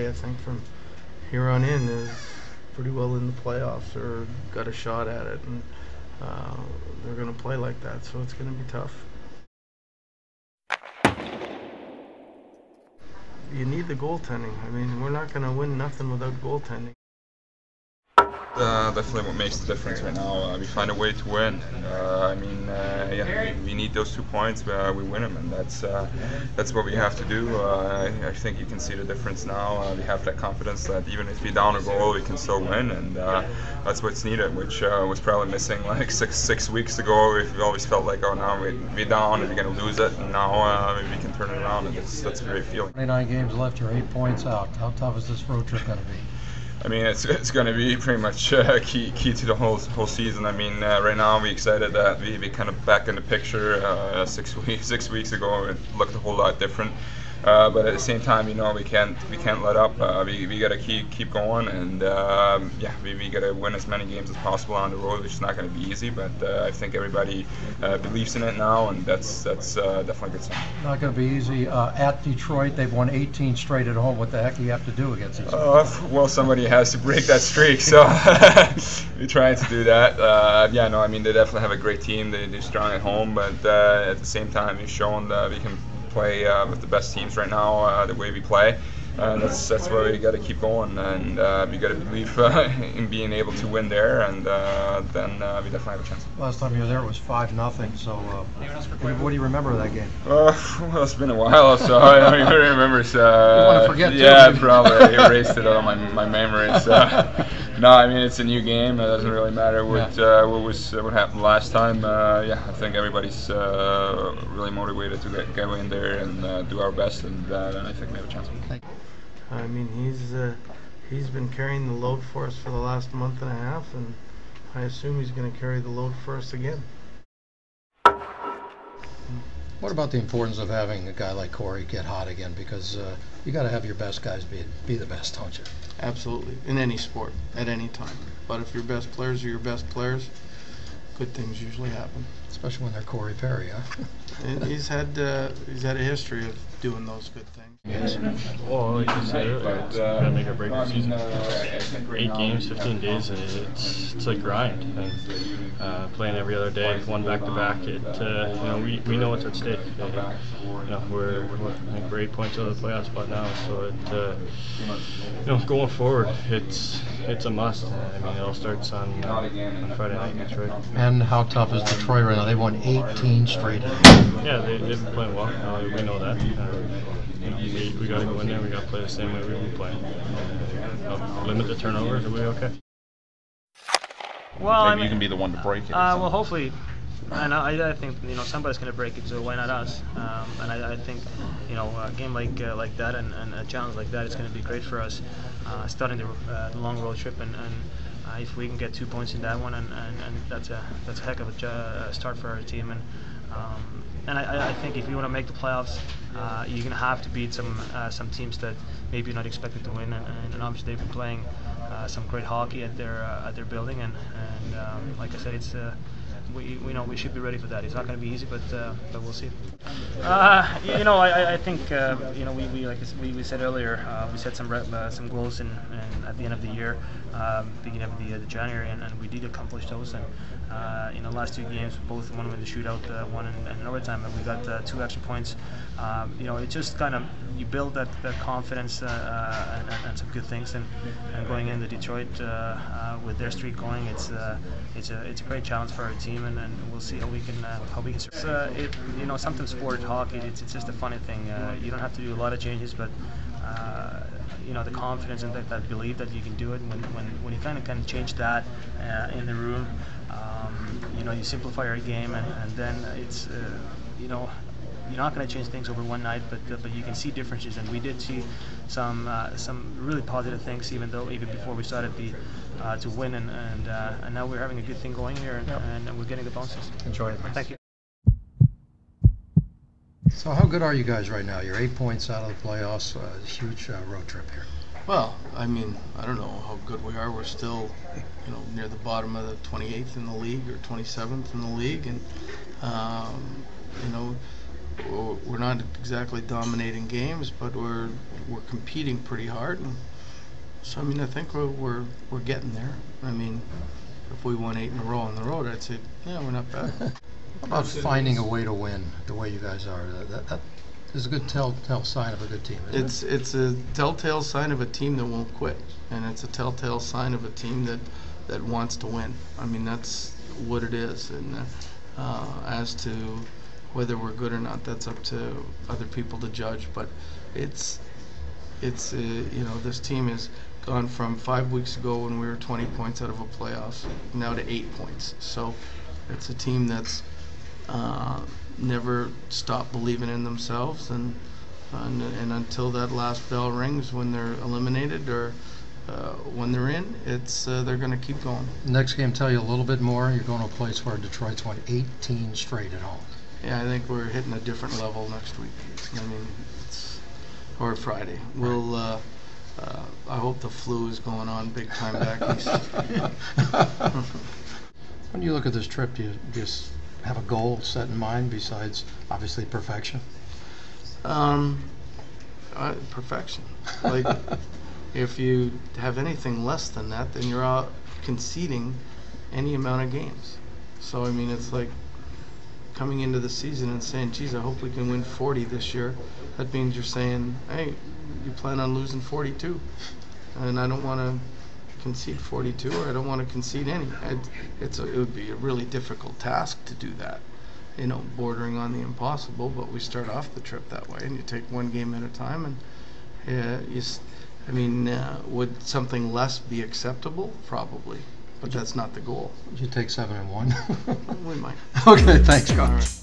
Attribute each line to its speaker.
Speaker 1: play, I think, from here on in is pretty well in the playoffs or got a shot at it, and they're going to play like that, so it's going to be tough. You need the goaltending. I mean, we're not going to win nothing without goaltending.
Speaker 2: Definitely what makes the difference right now. We find a way to win. We need those 2 points. We win them, and that's what we have to do. I think you can see the difference now. We have that confidence that even if we're down a goal, we can still win, and that's what's needed, which was probably missing like six weeks ago. We always felt like, oh, now we're down and we're going to lose it, and now we can turn it around, and that's a great feeling.
Speaker 3: 29 games left, you're 8 points out. How tough is this road trip going to be?
Speaker 2: I mean, it's going to be pretty much key to the whole season. I mean, right now we're excited that we kind of back in the picture. 6 weeks ago, it looked a whole lot different. But at the same time, we can't let up. We got to keep going, and we got to win as many games as possible on the road, which is not going to be easy. But I think everybody believes in it now, and that's definitely a good sign.
Speaker 3: Not going to be easy. At Detroit, they've won 18 straight at home. What the heck do you have to do against these guys?
Speaker 2: Well, somebody has to break that streak, so we're trying to do that. I mean, they definitely have a great team. They're strong at home, but at the same time, we've shown that we can play with the best teams right now, the way we play. That's where we got to keep going, and we got to believe in being able to win there, and then we definitely have a chance.
Speaker 3: Last time you were there, it was 5-0. So, what do you remember of that game?
Speaker 2: Well, it's been a while, so I don't even remember. So,
Speaker 3: you want to forget?
Speaker 2: Yeah, probably erased it out of my memory. So, no, I mean it's a new game. It doesn't really matter what happened last time. I think everybody's really motivated to go in there and do our best, and I think we have a chance.
Speaker 1: I mean, he's been carrying the load for us for the last month and a half, and I assume he's going to carry the load for us again.
Speaker 3: What about the importance of having a guy like Corey get hot again? Because you got to have your best guys be the best, don't you?
Speaker 1: Absolutely, in any sport, at any time. But if your best players are your best players, good things usually happen.
Speaker 3: Especially when they're Corey Perry, huh?
Speaker 1: And he's had a history of doing those good things.
Speaker 4: Yes. Well, like you said earlier, it's gonna make or break the season. 8 games, 15 days, it's a grind. And playing every other day, one back to back, we know what's at stake. We're I we're 8 points out of the playoff spot now, so going forward, it's a must. I mean, it all starts on Friday night against Detroit.
Speaker 3: And how tough is Detroit right now? They won 18 straight.
Speaker 4: Yeah, they've been playing well. We know that. We got to go in there. We got to play the same way we've been playing. Limit the turnovers. We'll be okay.
Speaker 5: Well, maybe you can be the one to break it.
Speaker 6: Well, hopefully. And I think somebody's going to break it, so why not us? And I think a game like that and a challenge like that is going to be great for us, starting the long road trip. And if we can get 2 points in that one, and that's a heck of a start for our team. And I think if you want to make the playoffs, you're going to have to beat some teams that maybe you're not expected to win. And obviously they've been playing some great hockey at their building. And like I said, it's. We know we should be ready for that. It's not going to be easy, but we'll see. I think we said earlier, we set some goals in at the end of the year, beginning of the January, and we did accomplish those. And last 2 games, both one in the shootout, one in overtime, and we got 2 extra points. It just kind of you build that confidence and some good things. And going into Detroit with their streak going, it's a great challenge for our team, and we'll see how we can sometimes sport hockey. It's just a funny thing. You don't have to do a lot of changes, but the confidence and that belief that you can do it. When you kind of change that in the room, you simplify your game, and then it's you're not going to change things over one night, but you can see differences, and we did see some really positive things, even before we started to win, and now we're having a good thing going here, and we're getting the bounces.
Speaker 3: Enjoy it.
Speaker 6: Thank you.
Speaker 3: So how good are you guys right now? You're 8 points out of the playoffs. Huge road trip here.
Speaker 1: Well, I mean, I don't know how good we are. We're still, near the bottom of the 28th in the league or 27th in the league, and we're not exactly dominating games, but we're competing pretty hard. And so I mean, I think we're getting there. I mean, if we won 8 in a row on the road, I'd say, yeah, we're not bad.
Speaker 3: What about finding a way to win the way you guys are? That is a good telltale sign of a good team, isn't it?
Speaker 1: It's a telltale sign of a team that won't quit, and it's a telltale sign of a team that wants to win. I mean, that's what it is. And as to whether we're good or not, that's up to other people to judge. But it's you know, this team has gone from 5 weeks ago when we were 20 points out of a playoffs now to 8 points. So it's a team that's never stopped believing in themselves, and until that last bell rings when they're eliminated or when they're in, it's they're going to keep going.
Speaker 3: Next game, tell you a little bit more. You're going to a place where Detroit's won 18 straight at home.
Speaker 1: Yeah, I think we're hitting a different level next week. I mean, or Friday. We'll. I hope the flu is going on big time back east.
Speaker 3: When you look at this trip, do you just have a goal set in mind besides obviously perfection?
Speaker 1: Perfection. Like, if you have anything less than that, then you're out conceding any amount of games. So I mean, it's like coming into the season and saying, geez, I hope we can win 40 this year. That means you're saying, hey, you plan on losing 42, and I don't want to concede 42, or I don't want to concede any. It would be a really difficult task to do that, you know, bordering on the impossible. But we start off the trip that way, and you take one game at a time. And I mean, would something less be acceptable? Probably, but that's not the goal.
Speaker 3: Would you take 7-1?
Speaker 1: We might.
Speaker 3: Okay, thanks, Scott.
Speaker 1: All right.